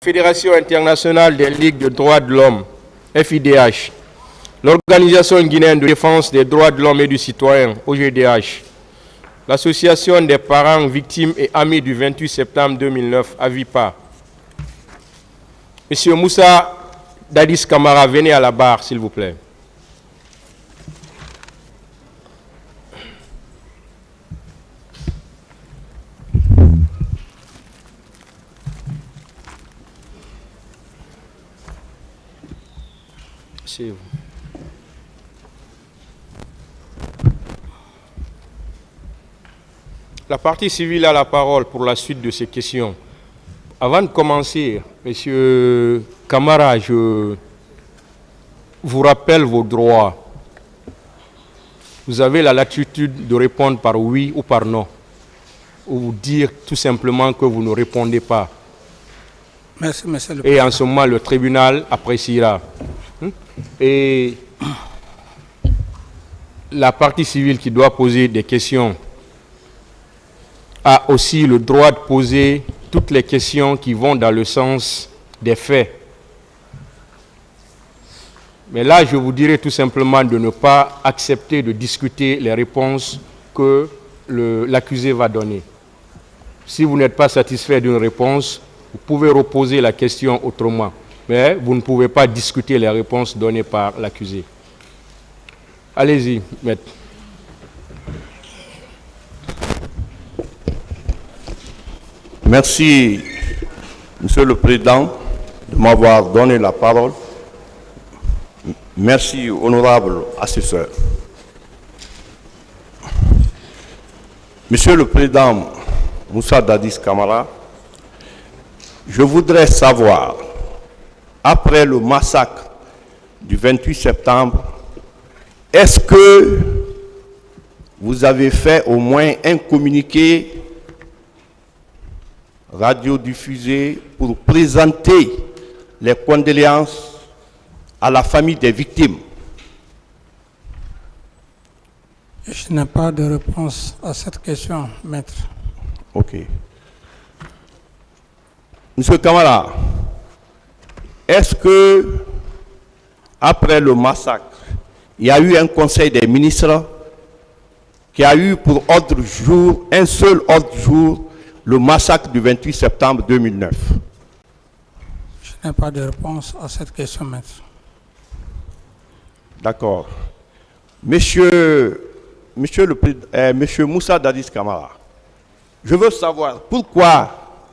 Fédération internationale des ligues de droits de l'homme, FIDH, l'Organisation guinéenne de défense des droits de l'homme et du citoyen, OGDH, l'Association des parents, victimes et amis du 28 septembre 2009, AVIPA. Monsieur Moussa Dadis Camara, venez à la barre, s'il vous plaît. La partie civile a la parole pour la suite de ces questions. Avant de commencer, Monsieur Camara, je vous rappelle vos droits. Vous avez la latitude de répondre par oui ou par non, ou dire tout simplement que vous ne répondez pas. Merci, monsieur le Et Président. en ce moment, le tribunal appréciera. Et la partie civile qui doit poser des questions a aussi le droit de poser toutes les questions qui vont dans le sens des faits. Mais là, je vous dirais tout simplement de ne pas accepter de discuter les réponses que l'accusé va donner. Si vous n'êtes pas satisfait d'une réponse, vous pouvez reposer la question autrement. Mais vous ne pouvez pas discuter les réponses données par l'accusé. Allez-y, maître. Merci, Monsieur le Président, de m'avoir donné la parole. Merci, honorable assesseur. Monsieur le Président Moussa Dadis Camara, je voudrais savoir, après le massacre du 28 septembre, est-ce que vous avez fait au moins un communiqué radiodiffusé pour présenter les condoléances à la famille des victimes? Je n'ai pas de réponse à cette question, maître. Ok. Monsieur Kamara, est-ce que, après le massacre, il y a eu un conseil des ministres qui a eu pour ordre jour, un seul ordre jour, le massacre du 28 septembre 2009? Je n'ai pas de réponse à cette question, maître. D'accord. Monsieur Moussa Dadis Camara, je veux savoir pourquoi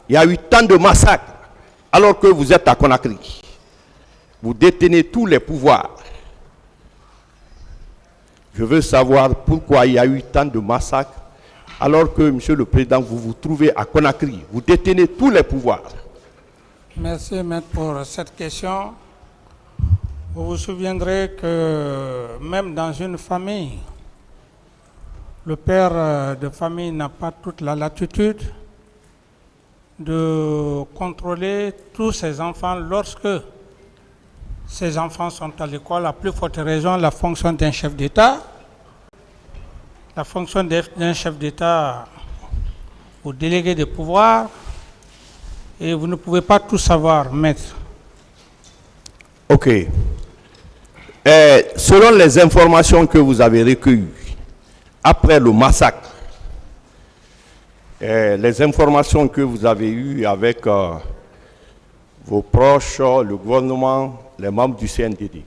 il y a eu tant de massacres alors que vous êtes à Conakry. Vous détenez tous les pouvoirs. Je veux savoir pourquoi il y a eu tant de massacres alors que, Monsieur le Président, vous vous trouvez à Conakry. Vous détenez tous les pouvoirs. Merci, maître, pour cette question. Vous vous souviendrez que même dans une famille, le père de famille n'a pas toute la latitude de contrôler tous ses enfants lorsque ses enfants sont à l'école. À plus forte raison, la fonction d'un chef d'État. La fonction d'un chef d'État, vous déléguez des pouvoirs et vous ne pouvez pas tout savoir, maître. Ok. Selon les informations que vous avez recueillies après le massacre, les informations que vous avez eues avec vos proches, le gouvernement, les membres du CNDD,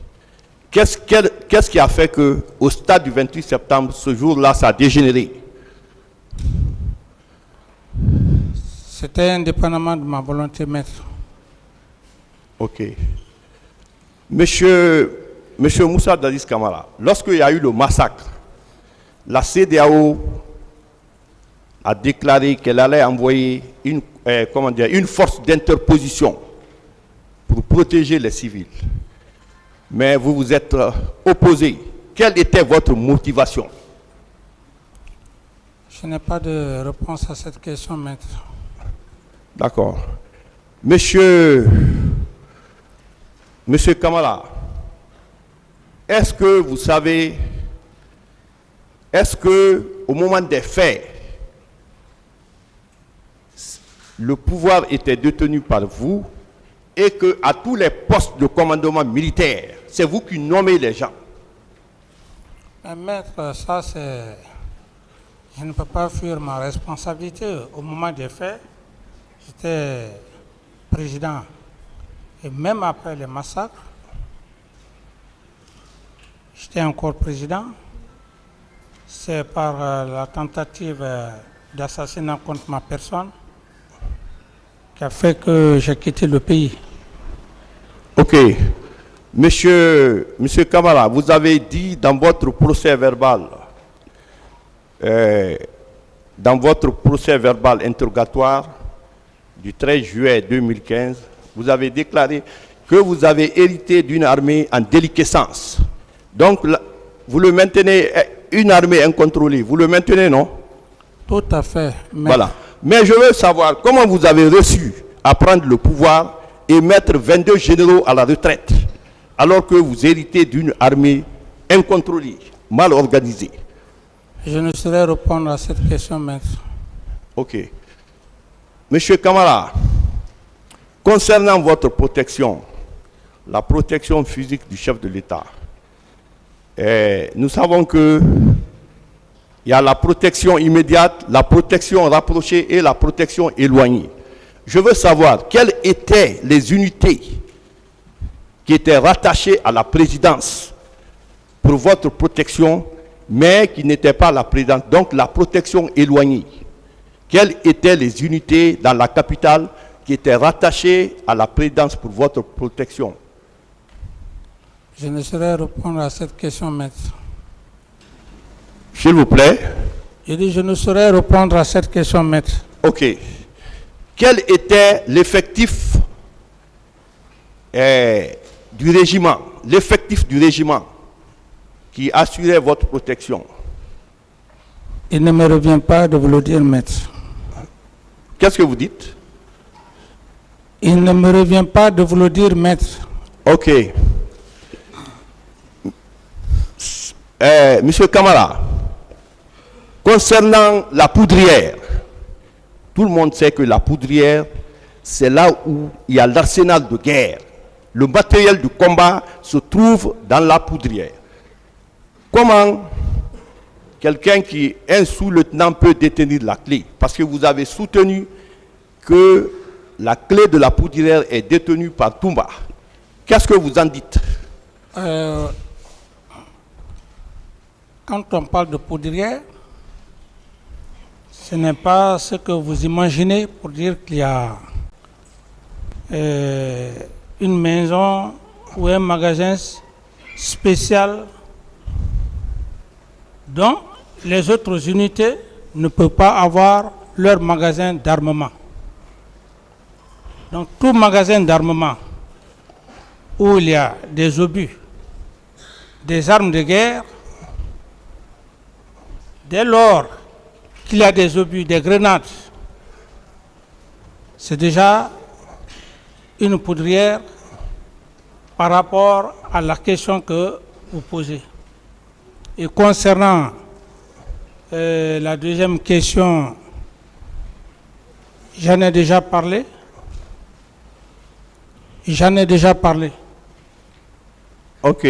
qu'est-ce qui a fait qu'au stade du 28 septembre, ce jour-là, ça a dégénéré? C'était indépendamment de ma volonté, maître. Ok. Monsieur Moussa Dadis Camara, lorsqu'il y a eu le massacre, la CEDEAO a déclaré qu'elle allait envoyer une force d'interposition pour protéger les civils. Mais vous vous êtes opposé. Quelle était votre motivation? Je n'ai pas de réponse à cette question, maître. D'accord. Monsieur Kamala, est-ce que vous savez, est-ce que au moment des faits, le pouvoir était détenu par vous et qu'à tous les postes de commandement militaire, c'est vous qui nommez les gens. Mais maître, ça c'est... Je ne peux pas fuir ma responsabilité. Au moment des faits, j'étais président. Et même après les massacres, j'étais encore président. C'est par la tentative d'assassinat contre ma personne qui a fait que j'ai quitté le pays. Ok. Monsieur Kamara, vous avez dit dans votre procès verbal, interrogatoire du 13 juillet 2015, vous avez déclaré que vous avez hérité d'une armée en déliquescence. Donc, vous le maintenez, une armée incontrôlée, vous le maintenez, non? Tout à fait. Voilà. Mais je veux savoir comment vous avez reçu à prendre le pouvoir et mettre 22 généraux à la retraite, alors que vous héritez d'une armée incontrôlée, mal organisée. Je ne saurais répondre à cette question, maître. Ok. Monsieur Kamara, concernant votre protection, la protection physique du chef de l'État, nous savons que il y a la protection immédiate, la protection rapprochée et la protection éloignée. Je veux savoir quelles étaient les unités qui étaient rattachées à la présidence pour votre protection, mais qui n'étaient pas la présidence, donc la protection éloignée. Quelles étaient les unités dans la capitale qui étaient rattachées à la présidence pour votre protection? Je ne saurais répondre à cette question, maître. S'il vous plaît. Je dis, je ne saurais répondre à cette question, maître. Ok. Quel était l'effectif du régiment, qui assurait votre protection? Il ne me revient pas de vous le dire, maître. Qu'est-ce que vous dites? Il ne me revient pas de vous le dire, maître. Ok. Monsieur Kamara, concernant la poudrière, tout le monde sait que la poudrière, c'est là où il y a l'arsenal de guerre. Le matériel du combat se trouve dans la poudrière. Comment quelqu'un qui est un sous-lieutenant peut détenir la clé? Parce que vous avez soutenu que la clé de la poudrière est détenue par Toumba. Qu'est-ce que vous en dites? Quand on parle de poudrière, ce n'est pas ce que vous imaginez pour dire qu'il y a une maison ou un magasin spécial dont les autres unités ne peuvent pas avoir leur magasin d'armement. Donc tout magasin d'armement où il y a des obus, des armes de guerre, dès lors qu'il y a des obus, des grenades, c'est déjà une poudrière par rapport à la question que vous posez. Et concernant la deuxième question, j'en ai déjà parlé. Ok.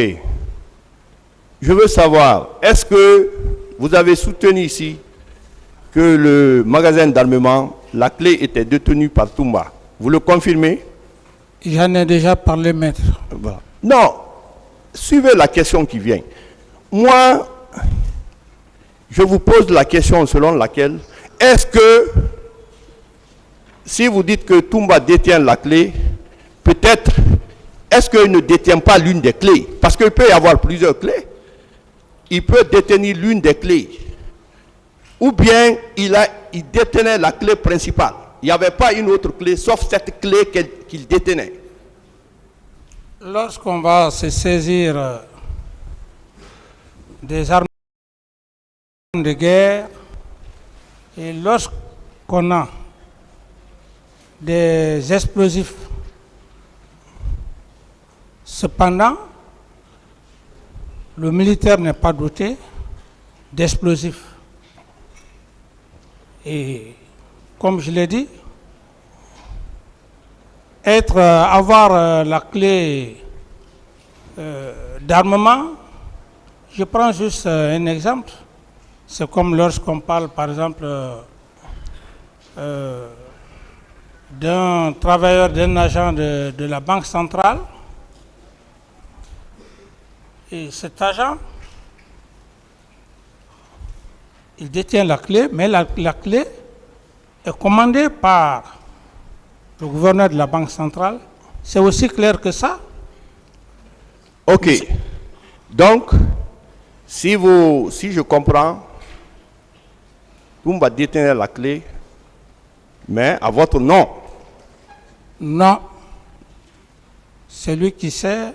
Je veux savoir, est-ce que vous avez soutenu ici que le magasin d'armement, la clé était détenue par Toumba? Vous le confirmez? J'en ai déjà parlé, maître. Voilà. Non, suivez la question qui vient. Moi, je vous pose la question selon laquelle, est-ce que, si vous dites que Toumba détient la clé, peut-être, est-ce qu'il ne détient pas l'une des clés? Parce qu'il peut y avoir plusieurs clés. Il peut détenir l'une des clés. Ou bien il détenait la clé principale. Il n'y avait pas une autre clé, sauf cette clé qu'il détenait. Lorsqu'on va se saisir des armes de guerre et lorsqu'on a des explosifs, cependant, le militaire n'est pas doté d'explosifs. Et comme je l'ai dit, avoir la clé d'armement, je prends juste un exemple. C'est comme lorsqu'on parle, par exemple, d'un travailleur, d'un agent de la Banque centrale. Et cet agent, il détient la clé, mais la clé est commandée par le gouverneur de la Banque centrale. C'est aussi clair que ça. Ok. Donc, si je comprends, vous va détenir la clé, mais à votre nom. Non. C'est lui qui sait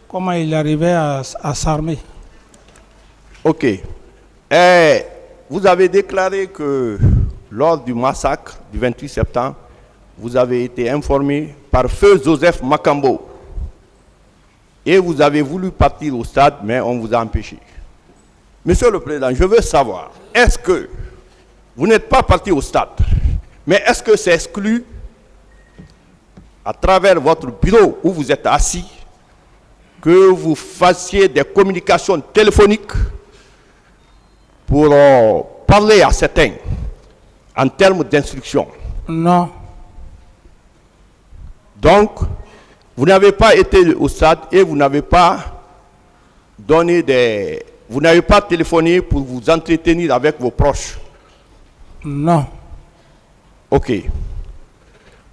comment il arrivait à s'armer. Ok. Et vous avez déclaré que lors du massacre du 28 septembre, vous avez été informé par feu Joseph Makambo. Et vous avez voulu partir au stade, mais on vous a empêché. Monsieur le Président, je veux savoir, est-ce que vous n'êtes pas parti au stade, mais est-ce que c'est exclu à travers votre bureau où vous êtes assis que vous fassiez des communications téléphoniques pour parler à certains en termes d'instruction? Non. Donc, vous n'avez pas été au stade et vous n'avez pas vous n'avez pas téléphoné pour vous entretenir avec vos proches? Non. Ok.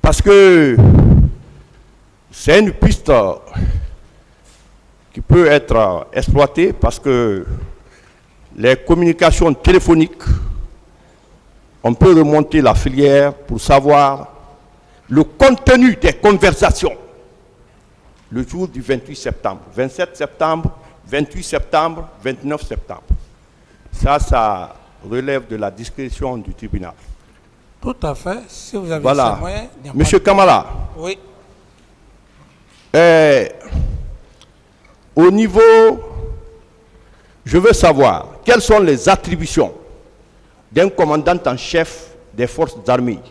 Parce que c'est une piste qui peut être exploitée parce que les communications téléphoniques, on peut remonter la filière pour savoir le contenu des conversations le jour du 28 septembre, 27 septembre, 28 septembre, 29 septembre. Ça relève de la discrétion du tribunal. Tout à fait. Si vous avez Voilà. ces moyens... Monsieur Kamala. Oui. Au niveau, je veux savoir, quelles sont les attributions d'un commandant en chef des forces armées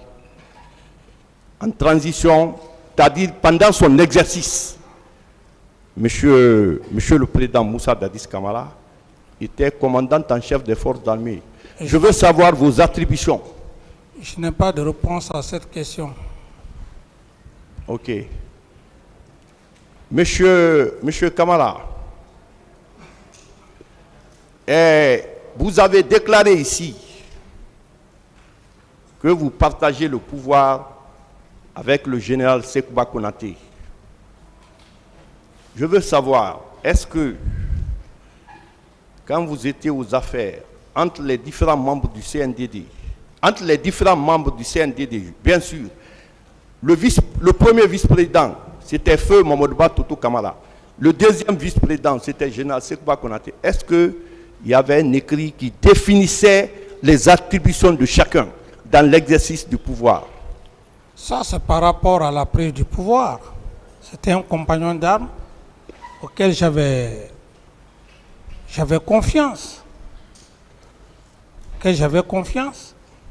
en transition, c'est-à-dire pendant son exercice? Monsieur le Président Moussa Dadis Kamara était commandant en chef des forces armées. Je veux savoir vos attributions. Je n'ai pas de réponse à cette question. Ok. Monsieur Kamara, vous avez déclaré ici que vous partagez le pouvoir avec le général Sekouba Konaté. Je veux savoir, est-ce que, quand vous étiez aux affaires, entre les différents membres du CNDD, bien sûr, le premier vice-président, c'était Feu Mamadouba Toto Kamara. Le deuxième vice-président, c'était général Sekouba Konaté. Est-ce qu'il y avait un écrit qui définissait les attributions de chacun dans l'exercice du pouvoir? Ça, c'est par rapport à la prise du pouvoir. C'était un compagnon d'armes auquel j'avais confiance.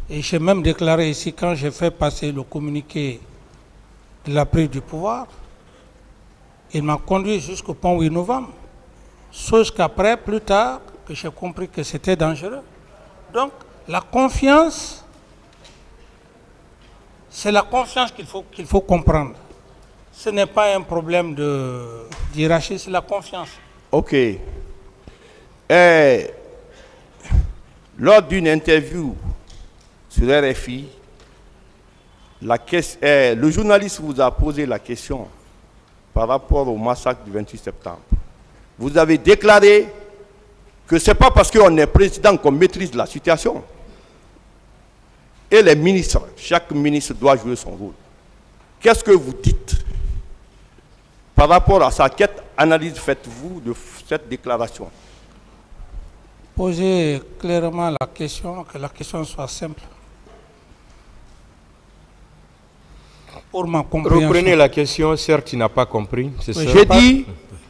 Et j'ai même déclaré ici, quand j'ai fait passer le communiqué de la prise du pouvoir, il m'a conduit jusqu'au pont 8 novembre. Chose qu'après, plus tard, que j'ai compris que c'était dangereux. Donc, la confiance, c'est la confiance qu'il faut comprendre. Ce n'est pas un problème de hiérarchie, c'est la confiance. Ok. Lors d'une interview sur RFI, le journaliste vous a posé la question par rapport au massacre du 28 septembre. Vous avez déclaré que ce n'est pas parce qu'on est président qu'on maîtrise la situation. Et les ministres, chaque ministre doit jouer son rôle. Qu'est-ce que vous dites par rapport à ça? Quelle analyse faites-vous de cette déclaration? Posez clairement la question, que la question soit simple. Pour ma compréhension. Reprenez la question, certes, il n'a pas compris. J'ai dit,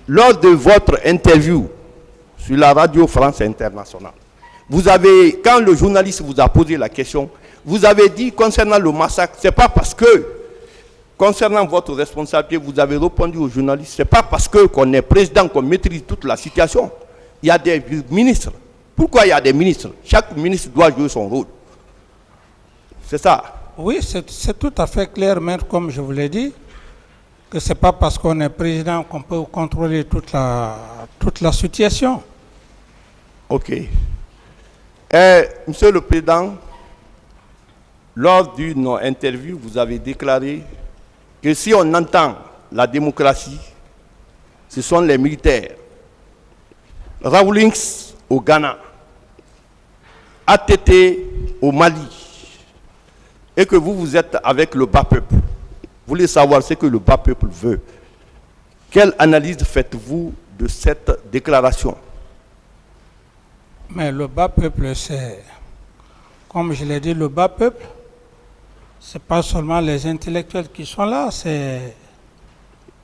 lors de votre interview sur la radio France Internationale, quand le journaliste vous a posé la question, vous avez dit concernant le massacre, ce n'est pas parce que concernant votre responsabilité, vous avez répondu aux journalistes, ce n'est pas parce qu'on est président qu'on maîtrise toute la situation. Il y a des ministres. Pourquoi il y a des ministres? Chaque ministre doit jouer son rôle. C'est ça. Oui, c'est tout à fait clair, maître, comme je vous l'ai dit, que ce n'est pas parce qu'on est président qu'on peut contrôler toute la situation. Ok. Monsieur le Président, lors d'une interview, vous avez déclaré que si on entend la démocratie, ce sont les militaires. Rawlings au Ghana, ATT au Mali, et que vous êtes avec le bas peuple. Vous voulez savoir ce que le bas peuple veut. Quelle analyse faites-vous de cette déclaration? Mais le bas peuple, c'est, comme je l'ai dit, le bas peuple, ce n'est pas seulement les intellectuels qui sont là,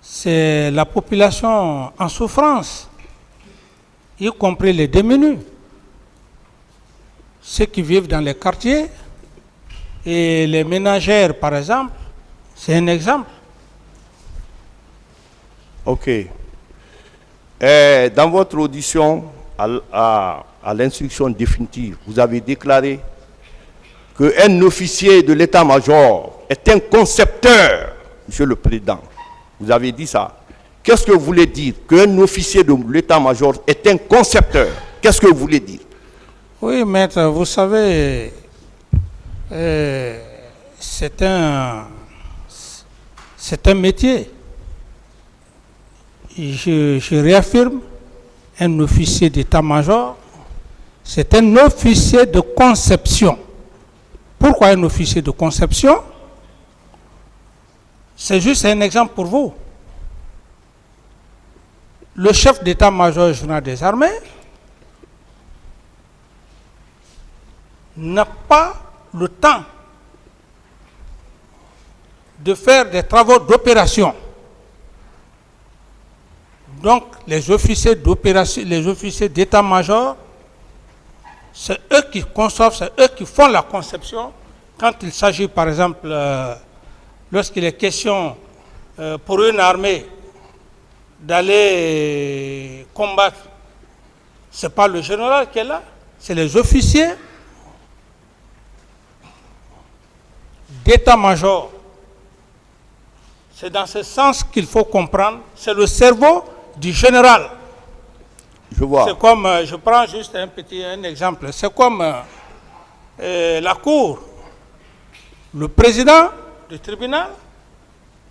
c'est la population en souffrance, y compris les démunis, ceux qui vivent dans les quartiers, et les ménagères, par exemple, c'est un exemple. Ok. Dans votre audition à l'instruction définitive, vous avez déclaré qu'un officier de l'état-major est un concepteur, Monsieur le Président. Vous avez dit ça. Qu'est-ce que vous voulez dire? Qu'un officier de l'état-major est un concepteur. Qu'est-ce que vous voulez dire? Oui, maître, vous savez, c'est un métier. Je réaffirme, un officier d'état-major, c'est un officier de conception. Pourquoi un officier de conception? C'est juste un exemple pour vous. Le chef d'état-major général des armées n'a pas le temps de faire des travaux d'opération. Donc, les officiers d'opération, les officiers d'état-major, c'est eux qui conçoivent, c'est eux qui font la conception. Quand il s'agit, par exemple, lorsqu'il est question pour une armée d'aller combattre, ce n'est pas le général qui est là, c'est les officiers d'état-major. C'est dans ce sens qu'il faut comprendre, c'est le cerveau du général. Je vois. C'est comme, je prends juste un exemple, c'est comme la cour. Le président du tribunal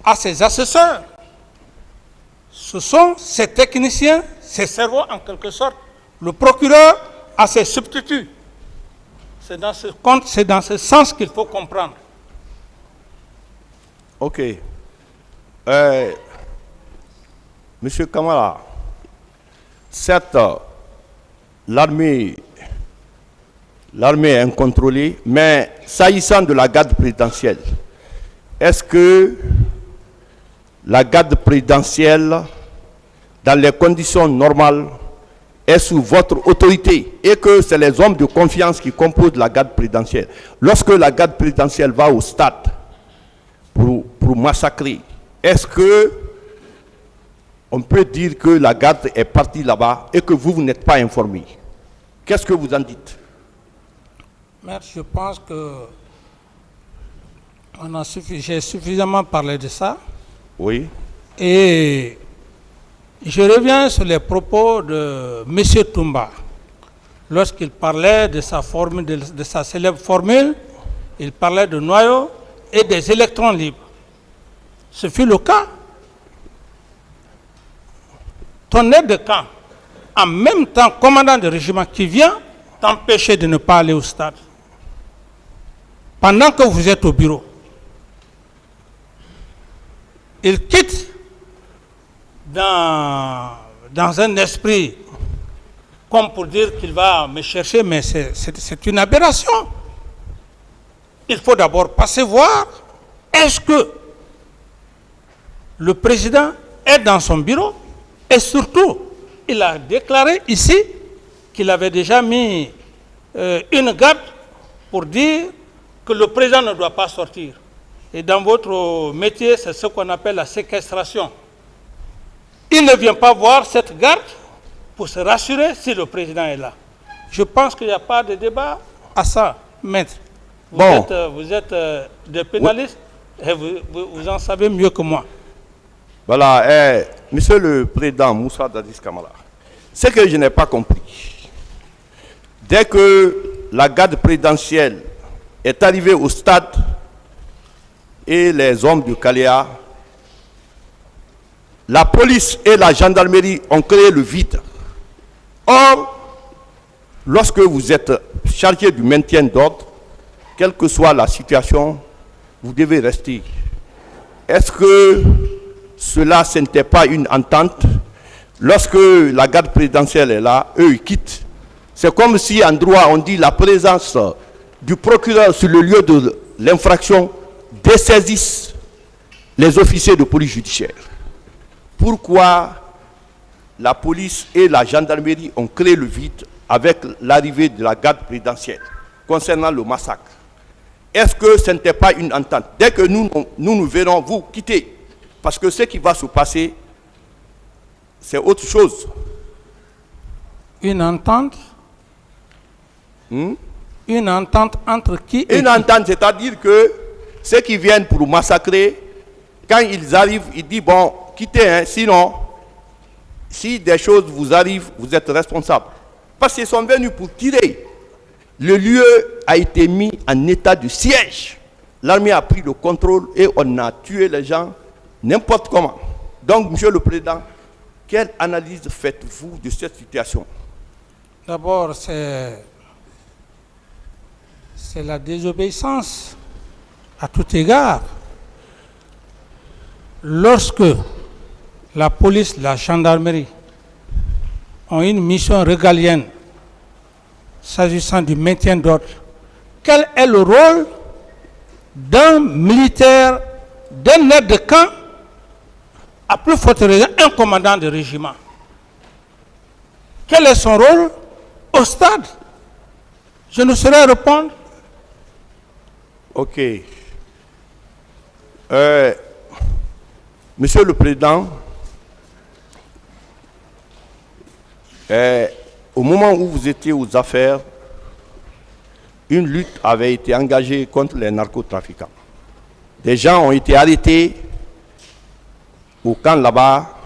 a ses assesseurs. Ce sont ses techniciens, ses cerveaux en quelque sorte. Le procureur a ses substituts. C'est dans ce sens qu'il faut comprendre. Ok. Monsieur Kamara, certes, l'armée est incontrôlée, mais s'agissant de la garde présidentielle, est-ce que la garde présidentielle, dans les conditions normales, est sous votre autorité et que c'est les hommes de confiance qui composent la garde présidentielle? Lorsque la garde présidentielle va au stade pour massacrer, est-ce que on peut dire que la garde est partie là-bas et que vous n'êtes pas informé? Qu'est-ce que vous en dites? Maître, je pense que j'ai suffisamment parlé de ça. Oui. Et je reviens sur les propos de M. Toumba. Lorsqu'il parlait de sa formule, de sa célèbre formule, il parlait de noyaux et des électrons libres. Ce fut le cas. Ton aide de camp, en même temps commandant de régiment qui vient t'empêcher de ne pas aller au stade, pendant que vous êtes au bureau, il quitte dans un esprit comme pour dire qu'il va me chercher, mais c'est une aberration. Il faut d'abord passer voir, est-ce que le président est dans son bureau? Et surtout, il a déclaré ici qu'il avait déjà mis une garde pour dire que le président ne doit pas sortir. Et dans votre métier, c'est ce qu'on appelle la séquestration. Il ne vient pas voir cette garde pour se rassurer si le président est là. Je pense qu'il n'y a pas de débat à ça, maître. Vous êtes des pénalistes et vous en savez mieux que moi. Voilà, monsieur le président Moussa Dadis Camara, ce que je n'ai pas compris, dès que la garde présidentielle est arrivée au stade et les hommes du Caléa, la police et la gendarmerie ont créé le vide. Or, lorsque vous êtes chargé du maintien d'ordre, quelle que soit la situation, vous devez rester. Est-ce que cela, ce n'était pas une entente? Lorsque la garde présidentielle est là, eux, ils quittent. C'est comme si en droit, on dit la présence du procureur sur le lieu de l'infraction dessaisisse les officiers de police judiciaire. Pourquoi la police et la gendarmerie ont créé le vide avec l'arrivée de la garde présidentielle concernant le massacre? Est-ce que ce n'était pas une entente? Dès que nous verrons, vous quitter. Parce que ce qui va se passer, c'est autre chose. Une entente? Une entente entre qui et Une entente, c'est-à-dire que ceux qui viennent pour massacrer, quand ils arrivent, ils disent, bon, quittez, hein, sinon, si des choses vous arrivent, vous êtes responsable. Parce qu'ils sont venus pour tirer. Le lieu a été mis en état de siège. L'armée a pris le contrôle et on a tué les gens n'importe comment. Donc, monsieur le président, quelle analyse faites-vous de cette situation? D'abord, c'est la désobéissance à tout égard. Lorsque la police, la gendarmerie ont une mission régalienne s'agissant du maintien d'ordre, quel est le rôle d'un militaire, d'un aide de camp, à plus forte raison, un commandant de régiment? Quel est son rôle au stade? Je ne saurais répondre. Ok. Monsieur le Président, au moment où vous étiez aux affaires, une lutte avait été engagée contre les narcotrafiquants. Des gens ont été arrêtés au camp là-bas,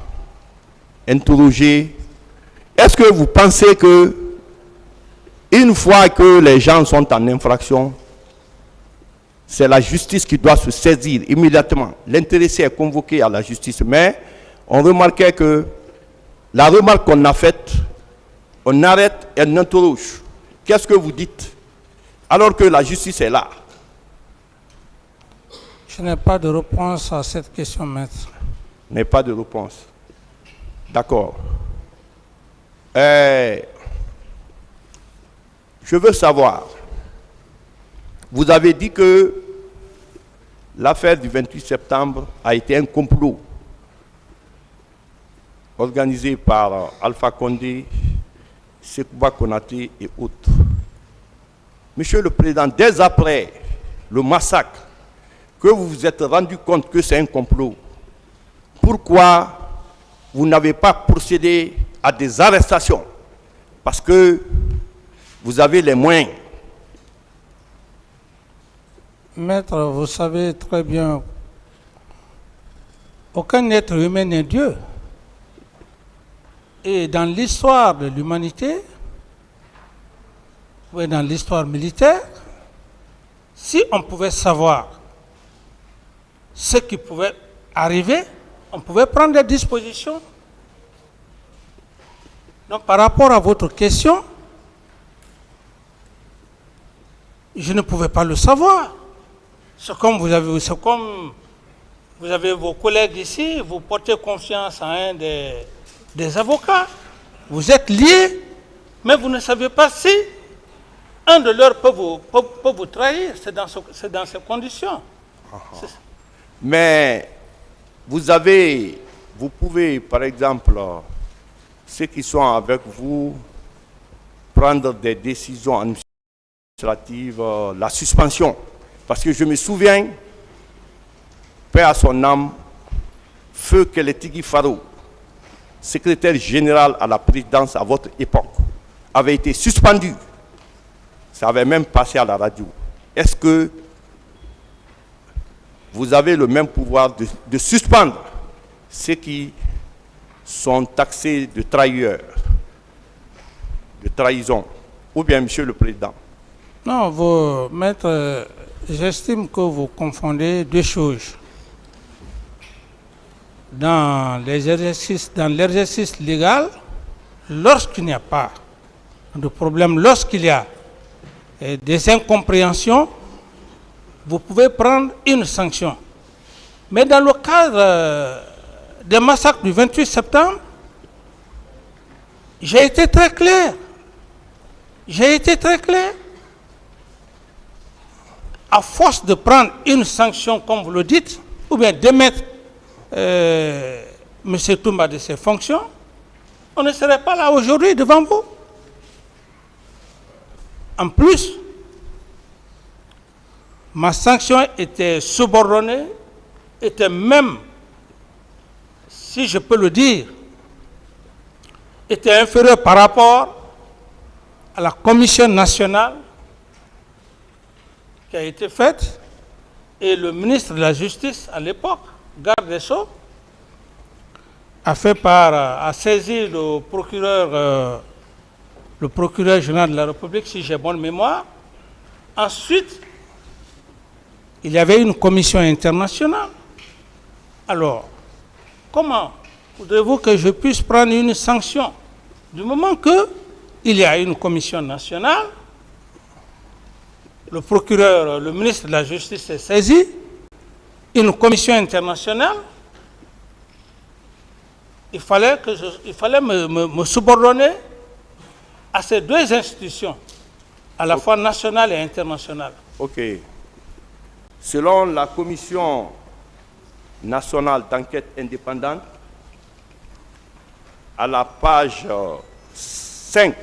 interrogés. Est-ce que vous pensez que, une fois que les gens sont en infraction, c'est la justice qui doit se saisir immédiatement? L'intéressé est convoqué à la justice, mais on remarquait que la remarque qu'on a faite, on arrête et on interroge. Qu'est-ce que vous dites? Alors que la justice est là. Je n'ai pas de réponse à cette question, maître. N'est pas de réponse. D'accord. Je veux savoir, vous avez dit que l'affaire du 28 septembre a été un complot organisé par Alpha Condé, Sekouba Konaté et autres. Monsieur le Président, dès après le massacre, que vous vous êtes rendu compte que c'est un complot, pourquoi vous n'avez pas procédé à des arrestations? Parce que vous avez les moyens. Maître, vous savez très bien, aucun être humain n'est Dieu. Et dans l'histoire de l'humanité, ou dans l'histoire militaire, si on pouvait savoir ce qui pouvait arriver, on pouvait prendre des dispositions. Donc, par rapport à votre question, je ne pouvais pas le savoir. C'est comme vous avez vos collègues ici, vous portez confiance à un des avocats. Vous êtes liés, mais vous ne savez pas si un de leurs peut vous trahir. C'est dans ces conditions. Mais vous pouvez, par exemple, ceux qui sont avec vous, prendre des décisions administratives, la suspension. Parce que je me souviens, paix à son âme, Feu Kélétigui Faro, secrétaire général à la présidence à votre époque, avait été suspendu. Ça avait même passé à la radio. Est-ce que vous avez le même pouvoir de suspendre ceux qui sont taxés de trahilleurs, de trahison, ou bien, Monsieur le Président? Non, maître, j'estime que vous confondez deux choses. Dans l'exercice légal, lorsqu'il n'y a pas de problème, lorsqu'il y a des incompréhensions, vous pouvez prendre une sanction. Mais dans le cadre des massacres du 28 septembre, j'ai été très clair. À force de prendre une sanction, comme vous le dites, ou bien d'émettre M. Toumba de ses fonctions, on ne serait pas là aujourd'hui devant vous. En plus, ma sanction était subordonnée, était même, si je peux le dire, était inférieure par rapport à la commission nationale qui a été faite, et le ministre de la Justice à l'époque, garde des Sceaux, a saisi le procureur général de la République, si j'ai bonne mémoire. Ensuite, il y avait une commission internationale. Alors, comment voudrez-vous que je puisse prendre une sanction du moment qu'il y a une commission nationale? Le procureur, le ministre de la Justice est saisi, une commission internationale. Il fallait me subordonner à ces deux institutions, à la fois nationale et internationale. Ok. Selon la commission nationale d'enquête indépendante, à la page 5,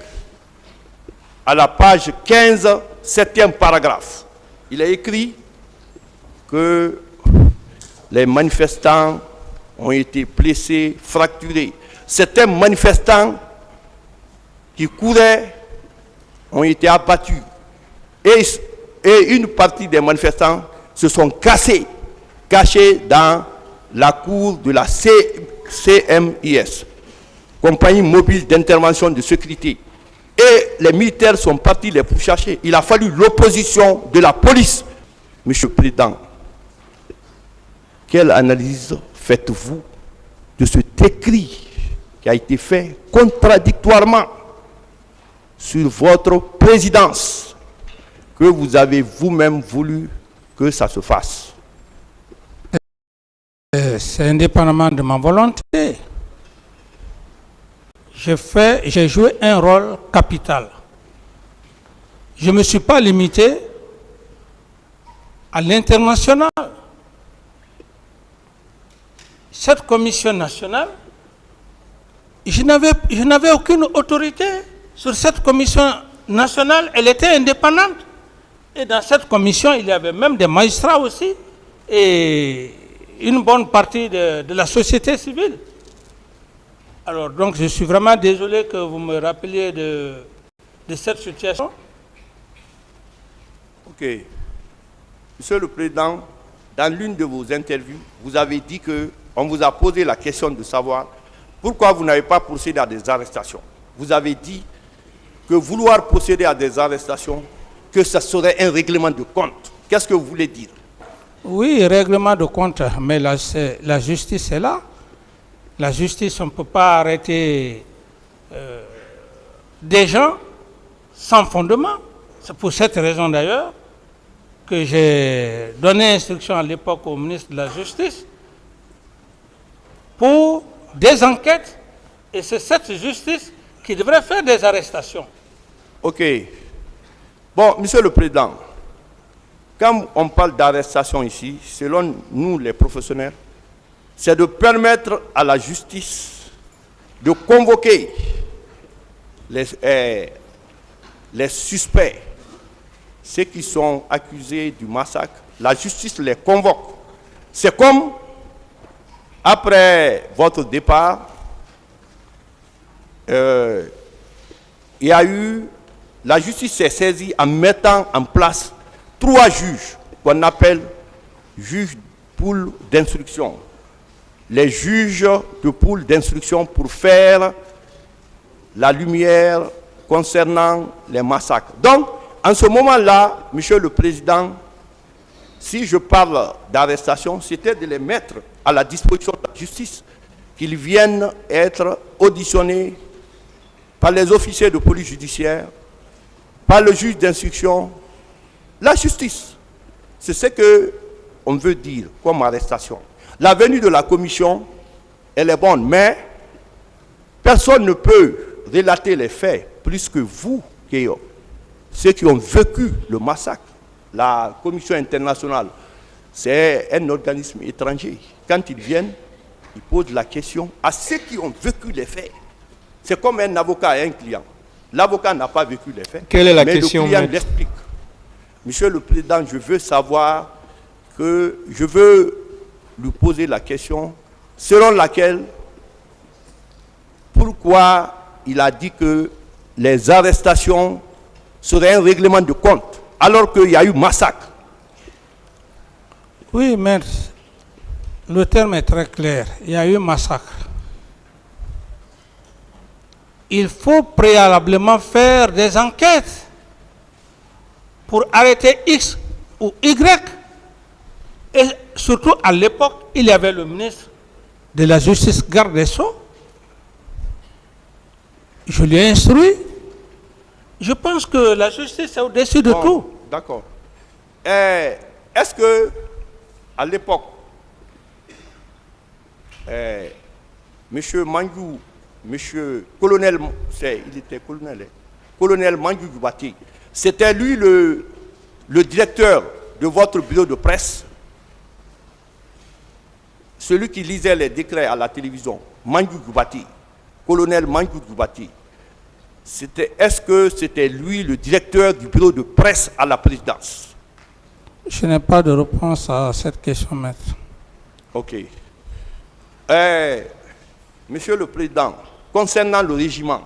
à la page 15, 7e paragraphe, il est écrit que les manifestants ont été blessés, fracturés. Certains manifestants qui couraient ont été abattus. Et une partie des manifestants se sont cachés dans la cour de la CMIS, Compagnie mobile d'intervention de sécurité. Et les militaires sont partis les pourchasser. Il a fallu l'opposition de la police. Monsieur le Président, quelle analyse faites-vous de cet écrit qui a été fait contradictoirement sur votre présidence, que vous avez vous-même voulu que ça se fasse? C'est indépendamment de ma volonté. J'ai joué un rôle capital. Je ne me suis pas limité à l'international. Cette commission nationale, je n'avais aucune autorité sur cette commission nationale. Elle était indépendante. Et dans cette commission, il y avait même des magistrats aussi et une bonne partie de la société civile. Alors, donc, je suis vraiment désolé que vous me rappeliez de cette situation. Ok. Monsieur le Président, dans l'une de vos interviews, vous avez dit qu'on vous a posé la question de savoir pourquoi vous n'avez pas procédé à des arrestations. Vous avez dit que vouloir procéder à des arrestations, que ça serait un règlement de compte. Qu'est-ce que vous voulez dire? Oui, règlement de compte, mais la justice est là. La justice, on ne peut pas arrêter des gens sans fondement. C'est pour cette raison d'ailleurs que j'ai donné instruction à l'époque au ministre de la Justice pour des enquêtes, et c'est cette justice qui devrait faire des arrestations. Ok. Bon, Monsieur le Président, quand on parle d'arrestation ici, selon nous les professionnels, c'est de permettre à la justice de convoquer les suspects, ceux qui sont accusés du massacre. La justice les convoque C'est comme, après votre départ, il y a eu, la justice s'est saisie en mettant en place 3 juges qu'on appelle juges pool d'instruction. Les juges de pool d'instruction pour faire la lumière concernant les massacres. Donc, en ce moment-là, Monsieur le Président, si je parle d'arrestation, c'était de les mettre à la disposition de la justice, qu'ils viennent être auditionnés par les officiers de police judiciaire, par le juge d'instruction, la justice. C'est ce qu'on veut dire comme arrestation. La venue de la commission, elle est bonne, mais personne ne peut relater les faits plus que vous, ceux qui ont vécu le massacre. La commission internationale, c'est un organisme étranger. Quand ils viennent, ils posent la question à ceux qui ont vécu les faits. C'est comme un avocat et un client. L'avocat n'a pas vécu les faits, Quelle est la mais question, le client maître? l'explique. Monsieur le Président, je veux savoir que je veux lui poser la question selon laquelle pourquoi il a dit que les arrestations seraient un règlement de compte alors qu'il y a eu massacre. Oui, maître, le terme est très clair. Il y a eu massacre. Il faut préalablement faire des enquêtes pour arrêter X ou Y. Et surtout à l'époque, il y avait le ministre de la Justice, garde des Sceaux. Je lui ai instruit. Je pense que la justice est au-dessus de tout. D'accord. Est-ce que, à l'époque, M. Mandiou, M. Colonel, il était colonel, hein, Colonel Mandiou Djoubati, c'était lui le directeur de votre bureau de presse, celui qui lisait les décrets à la télévision, Mandiou Djoubati, Colonel Mandiou Djoubati. Est-ce que c'était lui le directeur du bureau de presse à la présidence? Je n'ai pas de réponse à cette question, maître. Ok. Monsieur le Président, concernant le régiment,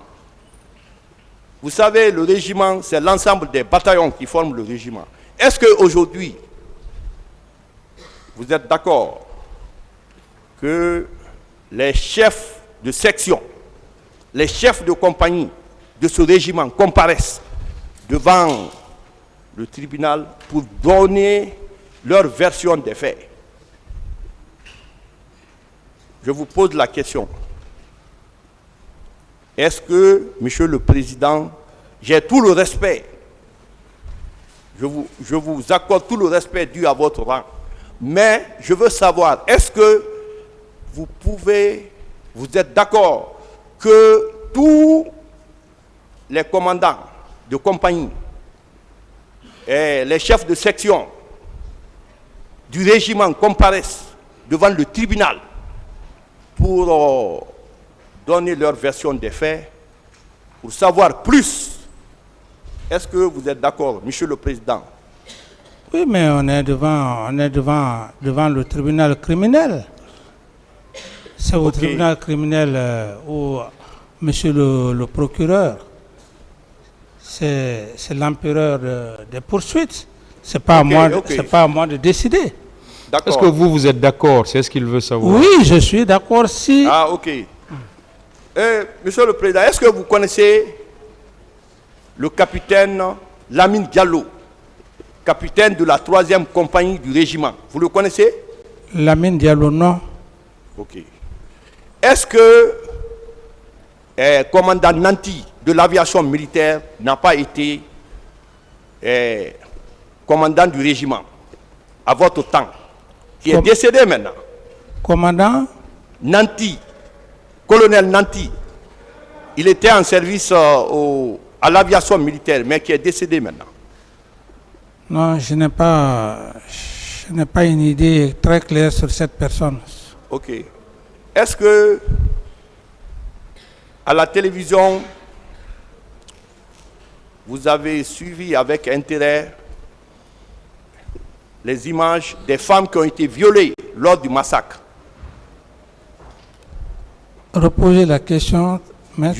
vous savez, le régiment, c'est l'ensemble des bataillons qui forment le régiment. Est-ce qu'aujourd'hui, vous êtes d'accord que les chefs de section, les chefs de compagnie de ce régiment comparaissent devant le tribunal pour donner leur version des faits? Je vous pose la question. Est-ce que, Monsieur le Président, j'ai tout le respect, je vous accorde tout le respect dû à votre rang, mais je veux savoir, est-ce que vous êtes d'accord que tous les commandants de compagnie et les chefs de section du régiment comparaissent devant le tribunal pour donner leur version des faits, pour savoir plus? Est-ce que vous êtes d'accord, Monsieur le Président? Oui, mais on est devant le tribunal criminel. C'est au tribunal criminel où Monsieur le procureur, c'est l'empereur des poursuites. C'est pas à moi de décider. Est-ce que vous êtes d'accord? C'est ce qu'il veut savoir. Oui, je suis d'accord si... Ah, ok. Monsieur le Président, est-ce que vous connaissez le capitaine Lamine Diallo, capitaine de la 3e compagnie du régiment? Vous le connaissez? Lamine Diallo, non. Ok. Est-ce que commandant Nanti de l'aviation militaire n'a pas été commandant du régiment à votre temps, qui est décédé maintenant? Commandant Nanti, colonel Nanti, il était en service à l'aviation militaire, mais qui est décédé maintenant. Non, je n'ai pas une idée très claire sur cette personne. Ok. Est-ce que à la télévision, vous avez suivi avec intérêt les images des femmes qui ont été violées lors du massacre. Reposer la question. Mais